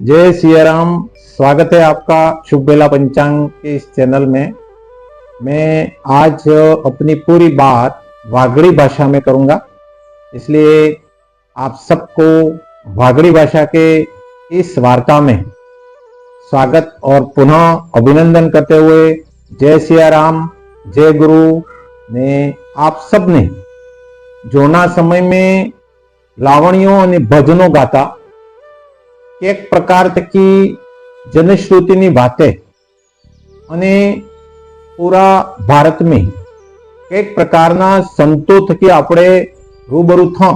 जय सिया राम। स्वागत है आपका शुभ बेला पंचांग के इस चैनल में। मैं आज अपनी पूरी बात वागड़ी भाषा में करूंगा, इसलिए आप सबको वागड़ी भाषा के इस वार्ता में स्वागत और पुनः अभिनंदन करते हुए जय सिया राम, जय गुरु ने आप सबने जोना समय में लावणियों और भजनों गाता एक प्रकार थकी जनश्रुतिनी बातें अने पूरा भारत में एक प्रकारना संतो थकी आपणे रूबरू था,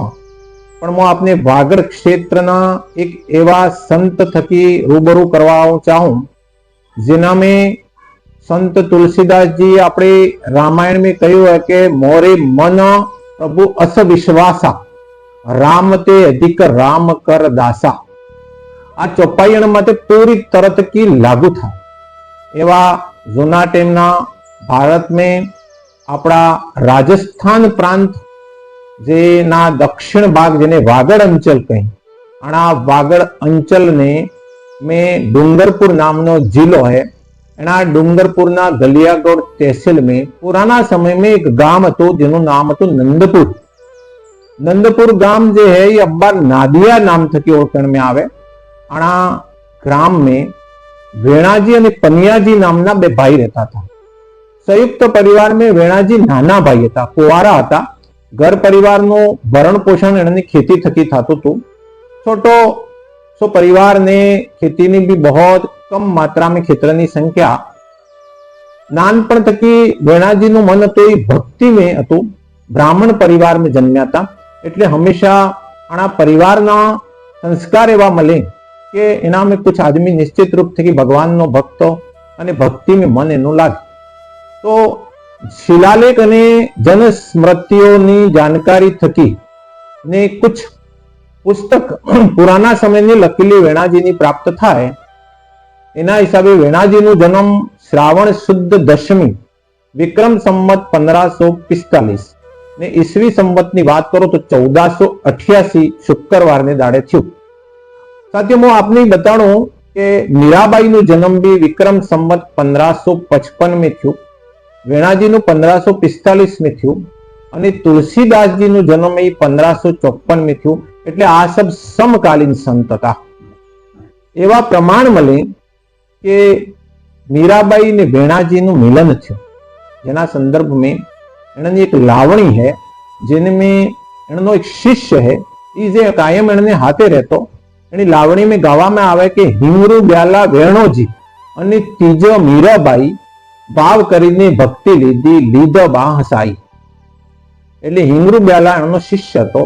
पण मैं आपने वागड़ क्षेत्रना एक एवा संत थकी रूबरू करवा चाहूं जेना में संत तुलसीदास जी अपने रामायण में कहू है कि मोरे मन प्रभु अस विश्वासा, राम ते अधिक राम कर दासा। आ चौपाईण माटे पूरी तरह की लागू था एवा जूना टेमना भारत में अपना राजस्थान प्रांत जे ना दक्षिण भाग जेने वागड़ अंचल कही, आ वागड़ अंचल ने में डूंगरपुर नामनो जिलो है। एना डूंगरपुर ना गलियागढ़ तहसील में पुराना समय में एक गाम हतो जेनु नाम हतुं नंदपुर। नंदपुर गाम जे है ये अब्बार नादिया नाम थकी ओळखण में आवे। आना ग्राम में वेणाजी और पनियाजी नामना बे भाई रहता था। संयुक्त परिवार में वेणाजी नाना भाई था, कुंवारा था। घर परिवार नो भरण पोषण एनी खेती थकी थातुं हतुं। छोटो सो परिवार ने खेती नी भी बहुत कम मात्रा में खेतरनी संख्या। नानपण थकी वेणाजी नु मन तो भक्ति में हतुं। ब्राह्मण परिवार में जन्म्या था एटले हमेशा आना परिवार ना संस्कार एवा मळे के एना में कुछ आदमी निश्चित रूप थी भगवान नो भक्त अने भक्ति में मन एनु लागे। तो शिलालेख अने जन स्मृतिओं नी जानकारी थकी ने कुछ पुस्तक पुराना समय नी लखेली वेणाजी नी प्राप्त थाय। एना हिसाबे वेणाजी नो जन्म श्रावण शुद्ध दशमी विक्रम संवत 1545 ने ईसवी संवत नी बात करो तो 1488 शुक्रवार ने दाड़े थयुं। साथियों मैं आपने बताणु के मीराबाई नो जन्म भी विक्रम संवत 1555 में थयो, वेणाजी नो 1545 में थयो अने तुलसीदास जी नो जन्म 1554 में थयो। एटले आ सब समकालीन संत था। एवा प्रमाण मळे के मीराबाई ने वेणाजी नु मिलन थयो, जेना संदर्भ में एनी एक लावणी है जिनमें एनो एक शिष्य है ई जे कायम एने हाथे रहतो। एनी लावणी में गावा में आवे के हिंगरू ब्याला वेणोजी अने तीजो मीराबाई भाव करीने भक्ति लीधी लीधो बा हसाई। एटले हिंगरू ब्याला एनो शिष्य हतो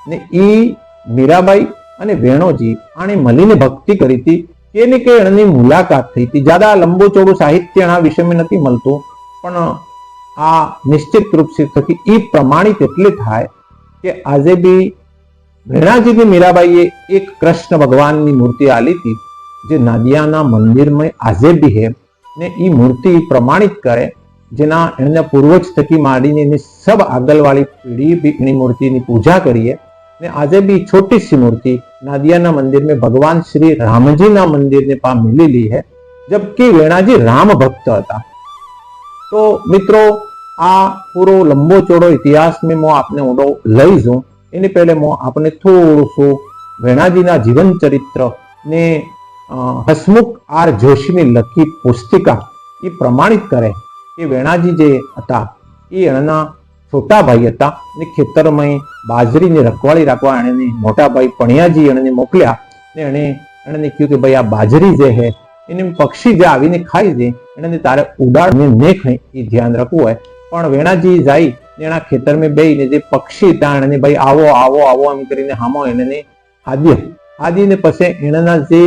ने ई मीराबाई अने वेणोजी आने मळीने भक्ति करी थी के ने के एनी मुलाकात थई थी। ज्यादा लंबू चौड़ू साहित्य एना विषय में नथी मळतुं, पण आ निश्चित रूप से थकी ई प्रमाणित एटले थाय के आजे भी वेणाजी ने मीराबाई एक कृष्ण भगवान की मूर्ति आली थी जे नादियाना मंदिर में आजे भी है ने ई मूर्ति प्रमाणित करे जेना एने पूर्वज थकी माडीने ने सब आगल वाली पीढ़ी भी एनी मूर्ति की पूजा करी है ने आजे भी छोटी सी मूर्ति नादियाना मंदिर में भगवान श्री रामजी ना मंदिर ने पा मिलेली है, जबकि वेणाजी राम भक्त था। तो मित्रों आ पूरो लंबो चौड़ो इतिहास में मैं आपने ऊंडो लई जाऊं एनी पहले मैं आपने थोड़ो सो वेणाजी ना जीवन चरित्र ने हसमुख आर जोशी ने लखी पुस्तिका ये प्रमाणित करे कि वेणाजी जे हता ई एना छोटा भाई हता ने खेतर में बाजरी ने रखवाड़ी राखवा एने मोटा भाई पणियाजी एने मोकल्या ने एने कह्युं कि भाई आ बाजरी जे है एने पक्षी जे आवीने खाई दे एने तारे उडाड़ने ने खाई ई ध्यान रखवुं होय। पण वेणाजी जाई एना खेतर में बेईने जे पक्षी ताणे भाई आवो आवो आवो एम करीने हामो एने हाद्यो हादीने पछी एना जे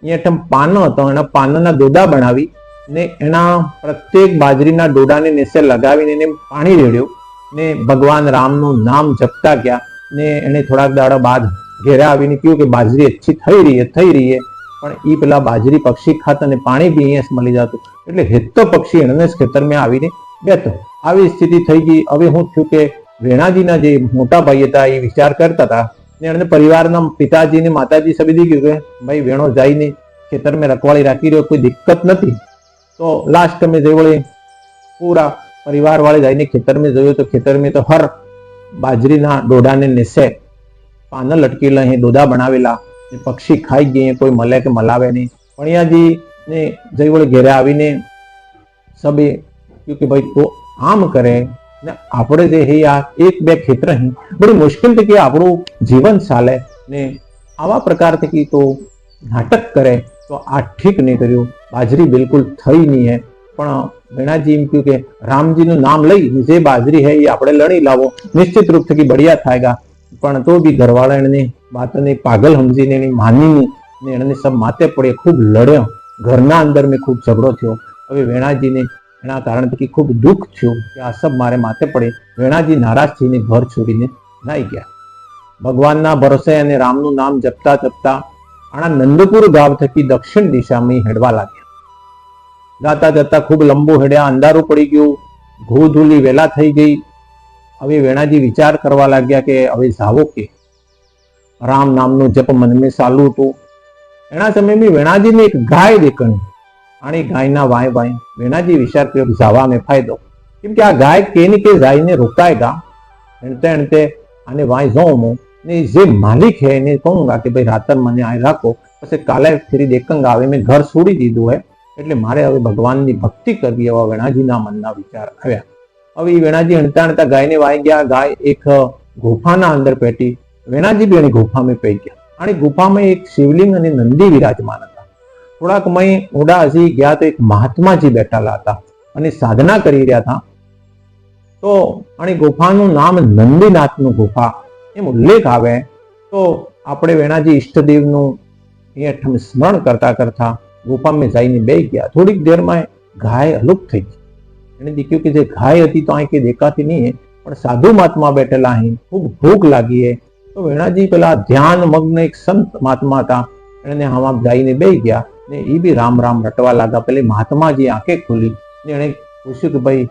एठम पानो हतो एना पानना डोडा बनावी ने एना प्रत्येक बाजरीना डोडाने नीचे लगावीने एने पाणी रेड्यो ने भगवान रामनु नाम जपता गया ने एने थोड़ा दाड़ा बाद घेरे आवीने कह्युं कि बाजरी अच्छी थई रही है पण ई पेला बाजरी पक्षी खाता ने पाणी बी अहींया मळी जातुं एटले हेतो पक्षी एने खेतर में आवीने बेठो। આવી સ્થિતિ થઈ ગઈ। હવે હું થયું કે વેણાજીના જે મોટા ભાઈ હતા એ વિચાર કરતા હતા ને એને પરિવારના પિતાજી ને માતાજી સમજી ગયું કે ભાઈ વેણો જઈને ખેતર મેં રખવાળી રાખી રહ્યો, કોઈ દિક્કત નથી. તો લાસ્ટ में જે વળે પૂરા પરિવાર वाले जाઈને ખેતર में જોયું તો ખેતર में તો હર બાજરીના ડોડાને નીચે પાના લટકેલા, અહીં ડોડા બનાવેલા, પક્ષી ખાઈ ગયે, કોઈ મળે કે મલાવે નહીં. પણિયાજી ને જઈ વળે ઘેરે આવીને સબે કે ભાઈ તો આમ કરે ને આપણે જે હે આ એક બે ખેતર હી બड़ी मुश्किल थी कि આપણું જીવન ચાલે ને આવા પ્રકારથી તો નાટક કરે તો આ ઠીક નહીં કર્યું. બાજરી બિલકુલ થઈ નહીં હે. પણ વેણાજી એમ કહ્યું કે રામજીનું નામ લઈ જે બાજરી હે એ આપણે લણી લાવો, નિશ્ચિત રૂપ થી बढ़िया थाएगा. પણ તો બી ઘરવાળા એની વાતને પાગલ સમજીને એની માની ને એને સબ માથે પડે, ખૂબ લડ્યો. ઘરના અંદર મેં ખૂબ ઝઘડો થયો. હવે વેણાજીને એના કારણથી ખૂબ દુઃખ થયું કે આ સબ મારે માથે પડે. વેણાજી નારાજ થઈને ઘર છોડીને નાઈ ગયા. ભગવાનના ભરોસે અને રામનું નામ જપતા જપતા આના નંદપુર ગામ થકી દક્ષિણ દિશામાં હેડવા લાગ્યા. જાતા જતા ખૂબ લંબુ હેડ્યા. અંધારું પડી ગયું, ધૂળી વેલા થઈ ગઈ. હવે વેણાજી વિચાર કરવા લાગ્યા કે હવે જાવો કે રામ નામનું જપ મનમાં ચાલુ હતું. એના સમયમાં વેણાજીને એક ગાય દેખાણી. આની ગાયના વાય વાય વેણાજી વિચાર કર્યો કે જાવા में फायदो, કેમ કે આ ગાય કે ને કે જાઈને રોકાएगा. એનતે આને વાય જાઉં ને જે માલિક है એને કહુંगा કે ભાઈ રાતર મને આ રાખો, પછી કાલે ફરી દેખંગા. હવે મેં ઘર છોડી દીધું હે એટલે મારે હવે ભગવાનની ભક્તિ કરવી, એવા વેણાજીના મનના વિચાર આવ્યા. હવે એ વેણાજી હણતા હણતા ગાયને વાઈ ગયા. ગાય એક ગુફાના અંદર પેટી. વેણાજી બી એની ગુફામાં પઈ ગયા. અને ગુફામાં એક શિવલિંગ અને નંદી વિરાજમાન હતા. થોડાક મય ઊંડા હજી ગયા તો એક મહાત્માજી બેઠેલા હતા અને સાધના કરી રહ્યા હતા. તો અને ગુફાનું નામ નંદીનાથનું ગુફા એમ ઉલ્લેખ આવે. તો આપણે વેણાજી ઈષ્ટદેવનું અહીંયા સ્મરણ કરતા કરતા ગુફામાં જઈને બેસી ગયા. થોડીક દેરમાં ગાય અલુપ થઈ ગઈ. એને દેખ્યું કે જે ગાય હતી તો અહીં કે દેખાતી નહીં, પણ સાધુ મહાત્મા બેઠેલા અહીં, ખૂબ ભૂખ લાગી હે. તો વેણાજી પેલા ધ્યાન મગ્ન એક સંત મહાત્મા હતા, એને આમાં જઈને બેસી ગયા ને એ બી રામ રામ રટવા લાગ્યા. પેલી મહાત્માજી આંખે ખુલી ને એને પૂછ્યું કે ભાઈ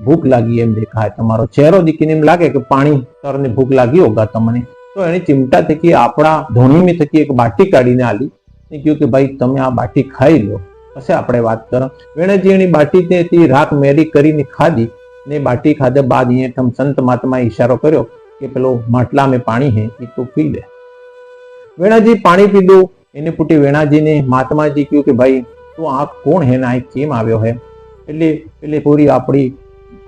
ભૂખ લાગી એમ દેખાય, તમારો ચહેરો દીખીને એમ લાગે કે પાણી તરને ભૂખ લાગી હોગા તમને. તો એની ચિંતા થકી આપણા ધોનીમી થકી એક બાટી કાઢીને આલી ને કહ્યું કે ભાઈ તમે આ બાટી ખાઈ લો, પછી આપણે વાત કરો. વેણાજી એની બાટી તે રાખ મેરી કરીને ખાધી ને બાટી ખાધા બાદ અહીંયા સંત મહાત્માએ ઈશારો કર્યો કે પેલો માટલા में પાણી હે એ તું પી લે. વેણાજી પાણી પીધું. એને પૂટી વેણાજીને મહાત્માજી કહ્યું કે ભાઈ તું આ કોણ હે ને આ કેમ આવ્યો હે? એટલે પૂરી આપણી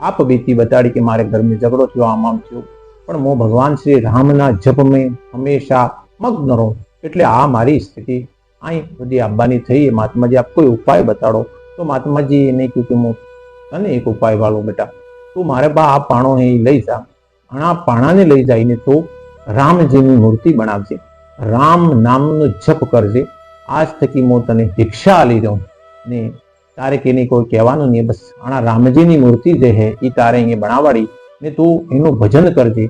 આપ બીતી બતાડી કે મારે ઘરમાં ઝઘડો થયો, આમ આમ થયું, પણ હું ભગવાન શ્રી રામના જપ મેં હંમેશા મગ્ન રહું, એટલે આ મારી સ્થિતિ અહીં બધી આવવાની થઈ. મહાત્માજી આપ કોઈ ઉપાય બતાડો. તો મહાત્માજી એને કહ્યું કે હું તને એક ઉપાય વાળો બેટા, તું મારે બા આ પાણો હે લઈ જા, અને આ પાણાને લઈ જઈને તું રામજીની મૂર્તિ બનાવજે, રામ નામનો જપ કરજે. આજ થકી હું તને દીક્ષા આલી દઉં ને તારે કે નહીં કોઈ કહેવાનું નહીં, બસ આના રામજીની મૂર્તિ જે હે એ તારે અહીંયા બનાવાડી ને તું એનું ભજન કરજે.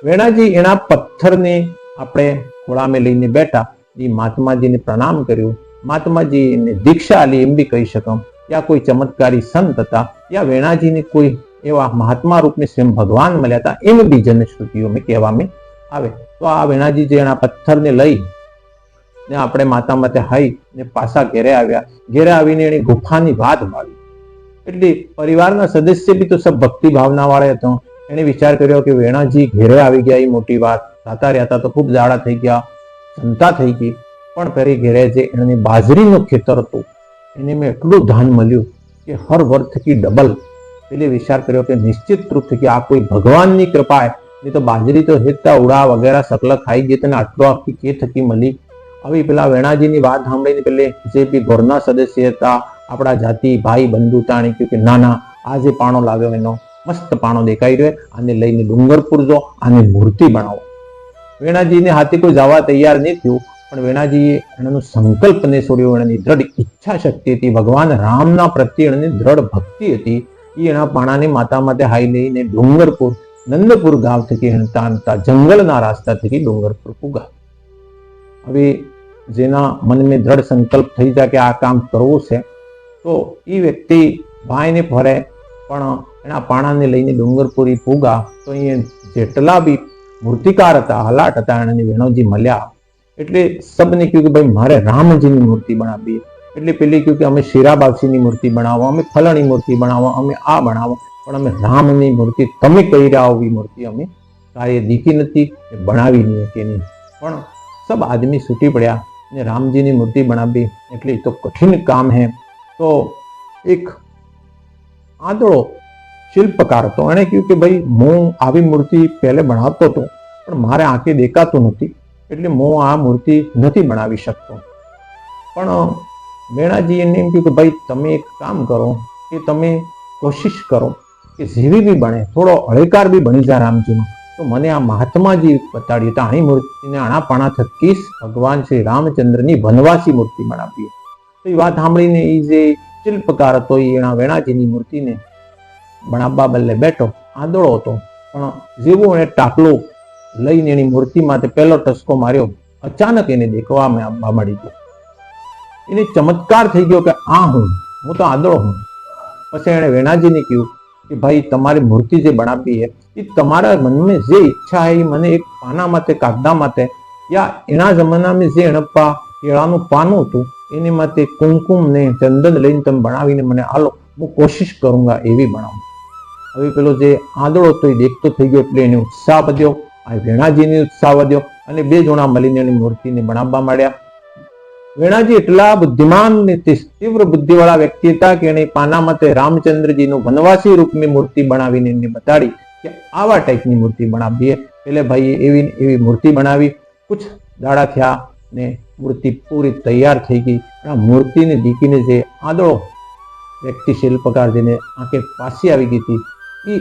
વેણાજી એના પથ્થરને આપણે ખોળામાં લઈને બેઠા. એ મહાત્માજીને પ્રણામ કર્યું. મહાત્માજીને દીક્ષા આલી એમ બી કહી શકમ. યા કોઈ ચમત્કારી સંત હતા, યા વેણાજીને કોઈ એવા મહાત્મા રૂપને સ્વયં ભગવાન મળ્યા હતા, એમ બી જનશ્રુતિઓમાં કહેવામાં આવે. તો આ વેણાજી જે એના પથ્થરને લઈ ને આપણે માતા માથે હાઈ ને પાછા ઘેરે આવ્યા. ઘેરે આવીને એની ગુફાની વાત વાળી. એટલે પરિવારના સદસ્ય બી તો સબ ભક્તિ ભાવના વાળા હતો. એને વિચાર કર્યો કે વેણાજી ઘેરે આવી ગયા એ મોટી વાત. રાતા રહ્યા તો ખૂબ જાડા થઈ ગયા, ચિંતા થઈ ગઈ. પણ ફરી ઘેરે જે એની બાજરીનું ખેતર હતું એને મેં એટલું ધાન મળ્યું કે હર વર્ષ થકી ડબલ. એટલે વિચાર કર્યો કે નિશ્ચિત રૂપ થકી આ કોઈ ભગવાનની કૃપા નહીં તો બાજરી તો હેતા ઉડા વગેરે સકલ ખાઈ ગઈ તને આટલો આખી કે થકી મળી. હવે પેલા વેણાજીની વાત સાંભળીને પેલે જે બી ઘરના સદસ્ય હતા, આપણા જાતિ ભાઈ બંધુ તાણી કહ્યું કે ના ના, આ જે પાણો લાવ્યો એનો મસ્ત પાણો દેખાઈ રહ્યો, આને લઈને ડુંગરપુર જો, આને મૂર્તિ બનાવો. વેણાજીને હાથે કોઈ જવા તૈયાર નહીં થયું, પણ વેણાજીએ એનું સંકલ્પને છોડ્યો. એની દ્રઢ ઈચ્છા શક્તિ હતી, ભગવાન રામના પ્રત્યે એની દ્રઢ ભક્તિ હતી. એ એના પાણાને માતા માટે હાઈ લઈને ડુંગરપુર નંદપુર ગામ થકી હણતા હણતા જંગલના રાસ્તા થકી ડુંગરપુર પૂગા. હવે જેના મનમાં દ્રઢ સંકલ્પ થઈ જાય કે આ કામ કરવું છે, તો એ વ્યક્તિ ભાઈને ફરે પણ એના પાણાને લઈને ડુંગરપુરી પૂગા. તો અહીંયા જેટલા બી મૂર્તિકાર હતા, હલાટ હતા, એને વેણોજી મળ્યા એટલે સબને કહ્યું કે ભાઈ મારે રામજીની મૂર્તિ બનાવવી. એટલે પેલી કહ્યું કે અમે શીરાબાવસીની મૂર્તિ બનાવો, અમે ફલાણી મૂર્તિ બનાવો, અમે આ બનાવો, પણ અમે રામની મૂર્તિ તમે કહી રહ્યા હો એવી મૂર્તિ અમે કાર્ય દીખી નથી, બનાવી નહીં કે નહીં. પણ સબ આદમી છૂટી પડ્યા ને રામજીની મૂર્તિ બનાવી એટલે તો કઠિન કામ હે. તો એક આંધળો શિલ્પકાર હતો, એણે કહ્યું કે ભાઈ હું આવી મૂર્તિ પહેલે બનાવતો હતો પણ મારે આંખે દેખાતું નથી એટલે હું આ મૂર્તિ નથી બનાવી શકતો. પણ વેણાજી એને એમ કહ્યું કે ભાઈ તમે એક કામ કરો કે તમે કોશિશ કરો કે જેવી બી બને થોડો અળેકાર બી બની જાય રામજીનો, તો મને આ મહાત્માજી બતાડ્યું તો આની મૂર્તિને આણાપાણા થકી ભગવાન શ્રી રામચંદ્રની વનવાસી મૂર્તિ બનાવી. તો એ વાત સાંભળીને એ જે શિલ્પકાર હતો એ એના વેણાજીની મૂર્તિને બનાવવા બદલે બેઠો, આંધળો હતો, પણ જેવું એને ટાકલું લઈને એની મૂર્તિમાં પહેલો ટસકો માર્યો, અચાનક એને દેખવામાં આવવા મળી ગયો. એને ચમત્કાર થઈ ગયો કે આ હું તો આંધળો હું. પછી એણે વેણાજીને કહ્યું કે ભાઈ તમારી મૂર્તિ જે બનાવી છે એ તમારા મનમાં જે ઈચ્છા है મને એક પાના માટે કાગદા માટે યા એના જમાનામાં જે એણપ્પા કેળાનું પાનું હતું એને માટે કુમકુમ ને ચંદન લઈને તમે બનાવીને મને આલો, હું કોશિશ કरूंगा એવી બનાવું. હવે પેલો જે આંધળો તો એ દેખતો થઈ ગયો એટલે એને ઉત્સાહ વધ્યો, આ વેણાજીને ઉત્સાહ વધ્યો અને બે જણા મળીને એની મૂર્તિને બનાવવા માંડ્યા. વેણાજી એટલા બુદ્ધિમાન ને તીવ્ર બુદ્ધિ વાળા વ્યક્તિ હતા કે એને પાના માટે રામચંદ્રજીનું વનવાસી રૂપની મૂર્તિ બનાવીને એને બતાડી કે આવા ટાઈપની મૂર્તિ બનાવીએ. એટલે ભાઈ એવી મૂર્તિ બનાવી. કુછ દાડા થયા ને મૂર્તિ પૂરી તૈયાર થઈ ગઈ. આ મૂર્તિને દીકીને જે આંધળો વ્યક્તિ શિલ્પકાર જેને આંખે પાસી આવી ગઈ હતી એ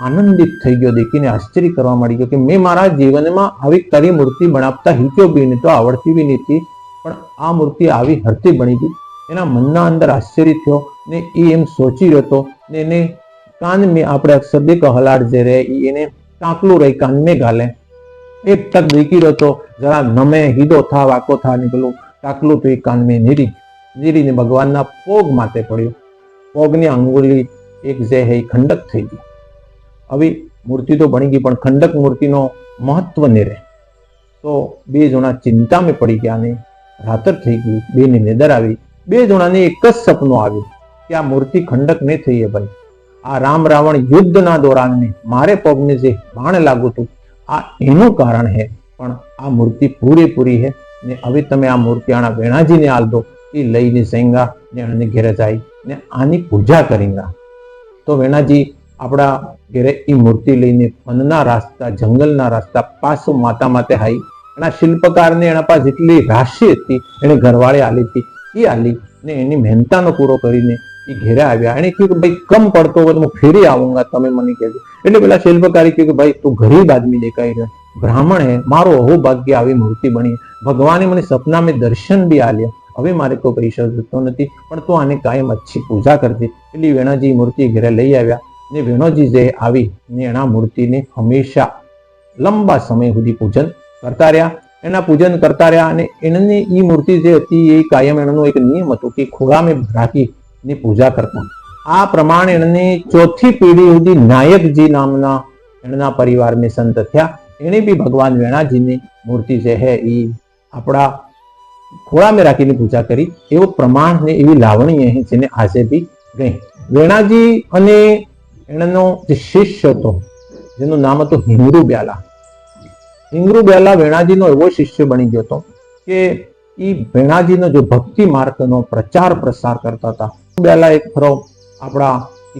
આનંદિત થઈ ગયો, દેખીને આશ્ચર્ય કરવા મળી ગયો કે મેં મારા જીવનમાં આવી કરી મૂર્તિ બનાવતા હિક્યો બી નહીં, તો આવડતી બી નથી, પણ આ મૂર્તિ આવી હરતી બની ગઈ. એના મનના અંદર આશ્ચર્ય થયો ને એ એમ સોચી રહ્યો હતો ને એને કાન મેં આપણે અક્ષર દેખ હલાડ જે રહે એને કાંકલું રહી કાન મેં ગાલે એક તક દેખી રહ્યો હતો, જરા નમે હીદો થા વાકો થા નીકળું કાકલું તો એ કાન મેં નીરીને ભગવાનના પોગ માથે પડ્યો. પોગની અંગુલી એક જે હે ખંડક થઈ ગઈ. આવી મૂર્તિ તો બની ગઈ પણ ખંડક મૂર્તિનો મહત્વ ને રહે. તો બે જણા ચિંતામાં પડી ગયા ને રાતર થઈ ગઈ. બેની નિદર આવી. બે જણાને એક જ સપનું આવ્યું કે આ મૂર્તિ ખંડક નહીં થઈ હે ભાઈ, આ રામ રાવણ યુદ્ધના દોરાનને મારે પગને જે બાણ લાગુ હતું આ એનું કારણ હે, પણ આ મૂર્તિ પૂરેપૂરી હે ને હવે તમે આ મૂર્તિ આના વેણાજીને આલ દો, એ લઈને જઈંગા ને એને ઘેરે જાય ને આની પૂજા કરીંગા. તો વેણાજી આપણા ઘેરે એ મૂર્તિ લઈને વનના રાસ્તા જંગલના રાસ્તા પાછો માતા માતે હાઈ. એના શિલ્પકારને એના પાસે જેટલી રાશિ હતી એને ઘરવાળે આલી હતી એ આલી ને એની મહેનતાનો પૂરો કરીને એ ઘેરે આવ્યા. એને કહ્યું કે ભાઈ કમ પડતો હોય હું ફેરી આવુંગા, તમે મને કહેજો. એટલે પેલા શિલ્પકારી કહ્યું કે ભાઈ તું ગરીબ આદમી દેખાઈ રહ્યો, બ્રાહ્મણ હે, મારો અહોભાગ્ય આવી મૂર્તિ બની, ભગવાને મને સપના મેં દર્શન બી આલ્યા, હવે મારે તો પૈસા જોતો નથી, પણ તું આને કાયમ અચ્છી પૂજા કરજે. એટલે વેણાજી મૂર્તિ ઘરે લઈ આવ્યા ને વેણોજી જે આવી ને એના મૂર્તિને હંમેશા લંબા સમય સુધી પૂજન કરતા રહ્યા. એના પૂજન કરતા રહ્યા અને એની એ મૂર્તિ જે હતી એ કાયમ એનો એક નિયમ હતો કે ખોળામાં રાખીને પૂજા કરતા. આ પ્રમાણે એને ચોથી પેઢી સુધી નાયકજી નામના એના પરિવારમાં સંત થયા. એને બી ભગવાન વેણાજીની મૂર્તિ જે હે એ આપણા ખોળામાં રાખીને પૂજા કરી. એવો પ્રમાણ ને એવી લાવણી અહીં જેને આજે બી ગઈ. વેણાજી અને એનો જે શિષ્ય હતો જેનું નામ હતું હિંગરુ બ્યાલા. હિંગરુ બ્યાલા વેણાજીનો એવો શિષ્ય બની ગયો હતો કે એ વેણાજીનો જો ભક્તિ માર્ગનો પ્રચાર પ્રસાર કરતા હતા. બ્યાલા એક ફરો આપણા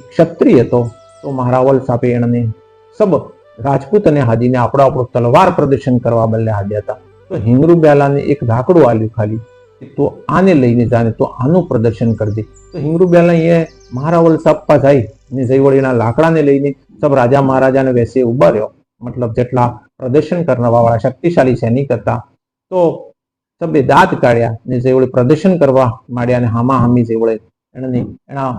ક્ષત્રિય હતો, તો મહારાવલ સાપે એને સબ રાજપૂત અને હાજીને આપણું તલવાર પ્રદર્શન કરવા બદલે હાજ્યા હતા. તો હિંગરુ બ્યાલાને એક લાકડું આલ્યું ખાલી, તો આને લઈને જાને તો આનું પ્રદર્શન કરજે. તો હિંગરુ બ્યાલા એ મહારાવલ સાપા જાય ને જયવળીના લાકડાને લઈને સબ રાજા મહારાજાને વેસે ઉભા રહ્યો. મતલબ જેટલા પ્રદર્શન કરવા વાળા શક્તિશાળી સૈનિક હતા તો સબે દાંત કાઢ્યા ને જેવળે પ્રદર્શન કરવા માંડ્યા અને હામા હામી જેવળે એના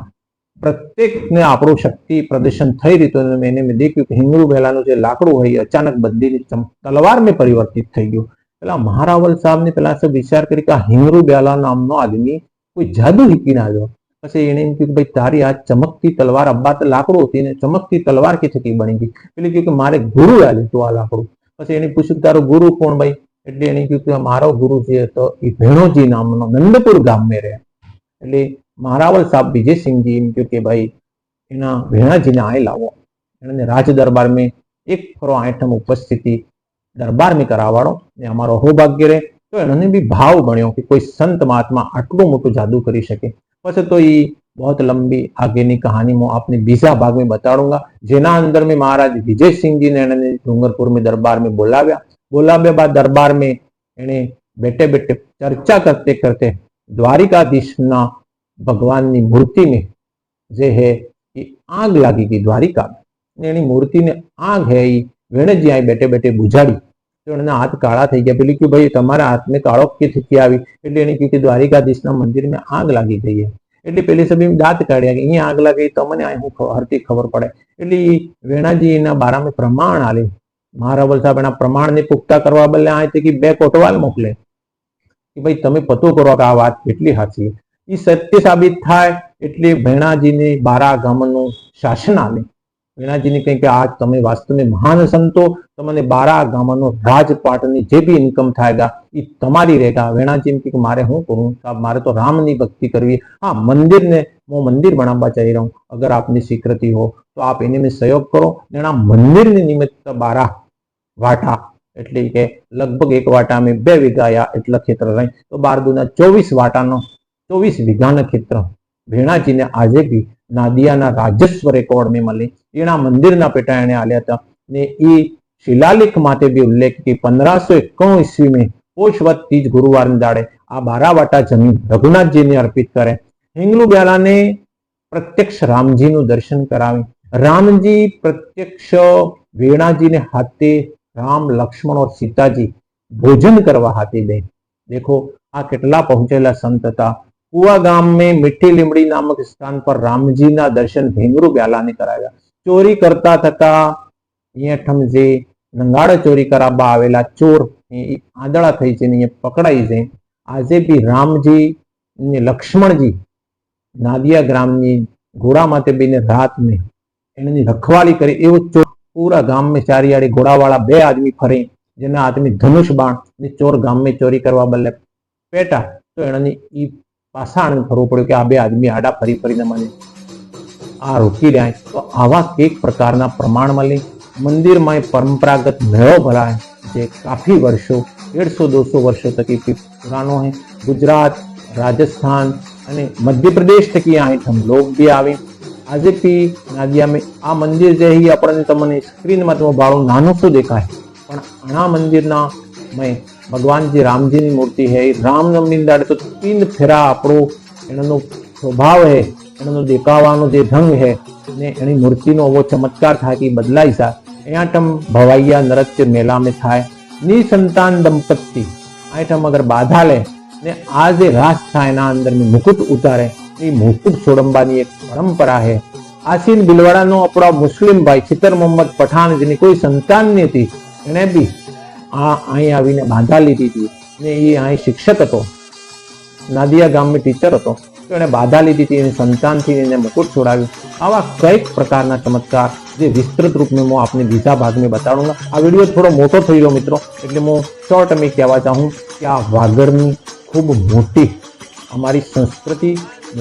પ્રત્યેકને આપણું શક્તિ પ્રદર્શન થઈ રહ્યું. એને મેં દેખ્યું કે હિંગરુ બ્યાલાનું જે લાકડું હોય અચાનક બદલીને તલવાર મેં પરિવર્તિત થઈ ગયું. પેલા મહારાવલ સાહેબને પેલા સબ વિચાર કરી કે આ હિંગરુ બ્યાલા નામનો આદમી કોઈ જાદુ શીખીને આવ્યો. પછી એને એમ કહ્યું કે ભાઈ તારી આ ચમકતી તલવાર અબ્બા તો લાકડું હતી ને ચમકતી તલવાર કે થકી બની ગઈ. પેલી કહ્યું કે મારે ગુરુ આલ્યું તું આ લાકડું. પછી એને પૂછ્યું તારો ગુરુ કોણ ભાઈ? એટલે એને કહ્યું કે મારો ગુરુ જે હતો એ ભેણોજી નામનો નંદપુર ગામમાં રહે. એટલે મહારાવલ સાહેબ વિજયસિંહજી એમ કહ્યું કે ભાઈ એના ભેણાજીને આય લાવો. એને રાજ દરબાર में એક ફરો આઠમ ઉપસ્થિતિ દરબાર में કરાવાડો ને અમારો અહોભાગ્ય રહે. તો એને બી ભાવ બન્યો કે કોઈ સંત મહાત્मा આટલું મોટું જાદू કરી શકે. પછી તો એ बहुत लंबी आगे की कहानी मैं आपने बीजा भाग में बताऊंगा, जेना अंदर में महाराज विजय सिंह जी ने डूंगरपुर में दरबार में बोलाव्या बाद दरबार में एने बैठे बैठे चर्चा करते करते द्वारिकाधीश ना भगवान की मूर्ति में जे है ये आग लागी गई. द्वारिका में मूर्ति ने आग है वेणजी आई बैठे बैठे बुझाड़ी. तो एना हाथ काला थी गया. पेली कि भाई तमारा हाथ में काळो के आई? एटले एने कीधुं कि द्वारिकाधीश ना मंदिर में आग लागी गई है. એટલે પેલી સભી દાંત કાઢ્યા કે અહીંયા આગ લાગી તો મને હું હરતી ખબર પડે. એટલે વેણાજી એના બારામાં પ્રમાણ આલે. મહારાવલ સાહેબ એના પ્રમાણને પુખ્તા કરવા બદલે અહીંથી કે 2 કોટવાલ મોકલે કે ભાઈ તમે પતો કરો કે આ વાત કેટલી સાચી. એ સત્ય સાબિત થાય એટલે વેણાજીને બારા ગામનું શાસન આલે. વેણાજીને કહે કે આજ તમે વાસ્તવમાં મહાન સંતો, તમને બારા ગામનો રાજપાટની જે भी इनकम थाएगा ये તમારી रहेगा. વેણાજી એમ કે મારે શું કરું સાહેબ, મારે તો રામની ભક્તિ કરવી. हाँ मंदिर ने मैं मंदिर बनावा चाह रहा हूँ, अगर आपने स्वीकृति हो तो आप इन्हें में सहयोग करो. मंदिर ने निमित्त 12 वाटा એટલે કે લગભગ 1 વાટા में 2 વીઘા या એટલા ખેતર રહે તો 12 दूना 24 વાટાનો 24 વીઘાના ખેતર વેણાજીને આજે બી નાદિયાના રાજસ્વ રેકોર્ડ में મળે. એના મંદિરના પેટા એને આલ્યા હતા ને એ शिलालेख माते भी उल्लेख कि 1551 ईस्वी में पोषवत तीज गुरुवार दाड़े आ 12 वाटा जमीन रघुनाथ जी ने अर्पित करे. हिंगलू ब्याला ने प्रत्यक्ष रामजी नु दर्शन करावी. रामजी प्रत्यक्ष वेणाजी ने हाथे राम लक्ष्मण और सीता जी भोजन करवा हाथे दे. देखो आ केटला पहुंचेला संत था. कुआ गाम में मिट्टी लीमड़ी नामक स्थान पर रामजी ना दर्शन हिंगलू ब्याला ने कराया. चोरी करता थका जे नंगाड़ा चोरी कराबा आवेला चोर आदड़ा थई छे पकड़ाई छे. आजे भी रामजी ने लक्ष्मण जी नादिया ग्राम नी घोड़ा माथे बीने रात में एनी रखवाली करी. एवो चोर पूरा गाम में चारियाड़े घोड़ावाळा 2 आदमी फरे, जेना आदमी धनुष बाण ने चोर गाम में चोरी करवा बदले पेटा. तो एनी ई पासाण फरવું પડ્યું કે આ 2 आदमी आडा फरी फरीने મને आ रोकी रहा है. तो आवा एक प्रकारना प्रमाण मळी. मंदिर में परंपरागत मेळो भराय जे काफी वर्षों 150-200 वर्षों तक पुरानो है. गुजरात, राजस्थान और मध्य प्रदेश तक यहाँ हम लोग भी आवे. आज भी नादिया में आ मंदिर जे ही अपने तमने स्क्रीन में तो बाळो नानो सो देखाय, पण आ मंदिर ना में भगवान जी रामजी की मूर्ति है. रामनवमी दाड़े तो 3 फेरा आपणो एनो स्वभाव है, एनो देखावानो जे ढंग है ने एनी मूर्तिनो वो चमत्कार था कि बदलाई सा. एटम भवाइया नृत्य मेला में थाय. निसंतान दंपति आइटम अगर बाधा ले ने आज रास था एना अंदर में मुकुट उतारे. ये मुकुट छोड़ंबानी एक परंपरा है. आसीन बिलवाड़ा नो अपना मुस्लिम भाई चितर मोहम्मद पठान जिनी कोई संतान नहीं थी, एने भी आई आवीने बाधा लीधी थी ने ये आई शिक्षक हतो, नादिया गाम में टीचर हतो. तो एने बाधा लीधी थी, संतान थी एने मुकुट छोड़ाव्યું. आवा कई प्रकारना चमत्कार जे विस्तृत रूप में मैं आपने बीजा भाग में बताऊंगा. आ वीडियो थोड़ो मोटो थई गयो मित्रों, એટલે હું शॉर्ट में कहवा चाहूँ कि आ वागड़नी खूब मोटी हमारी संस्कृति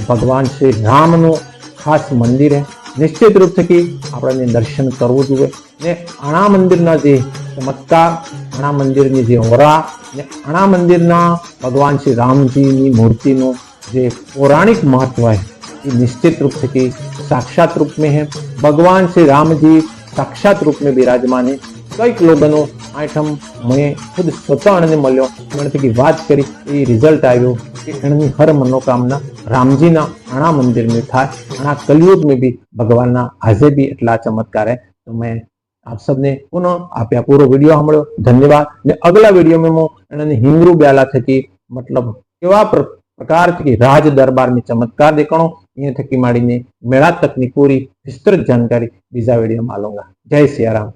भगवान श्री रामनु खास मंदिर है. निश्चित रूप से આપણે દર્શન કરવું જોઈએ ને આણા મંદિરના જે ચમત્કાર, આણા મંદિરની જે ઓરા ને આણા મંદિરના ભગવાન શ્રી રામજીની મૂર્તિનું જે पौराणिक महत्व है ये निश्चित रूप से साक्षात रूप में है. भगवान श्री राम जी साक्षात रूप में विराजमान है. कई लोगों आइटम मैं खुद स्वतः ने मळ्यो की बात करी ये रिजल्ट आयो कि एनी हर मनोकामना रामजी ना आना मंदिर में था. आना कलयुग में भी भगवान ना आजे भी एटला चमत्कार है. तो मैं आप सबने पुनः आप पूरो वीडियो सांभळ्यो, धन्यवाद. ने अगला वीडियो में मैं हिंगरू ब्याला थकी मतलब केवा प्रकार की राज दरबार में चमत्कार देखाणो अहीं थकी माड़ीने मेळा तकनी पूरी विस्तृत जानकारी बीजा वीडियो में आलूंगा. जय सियाराम.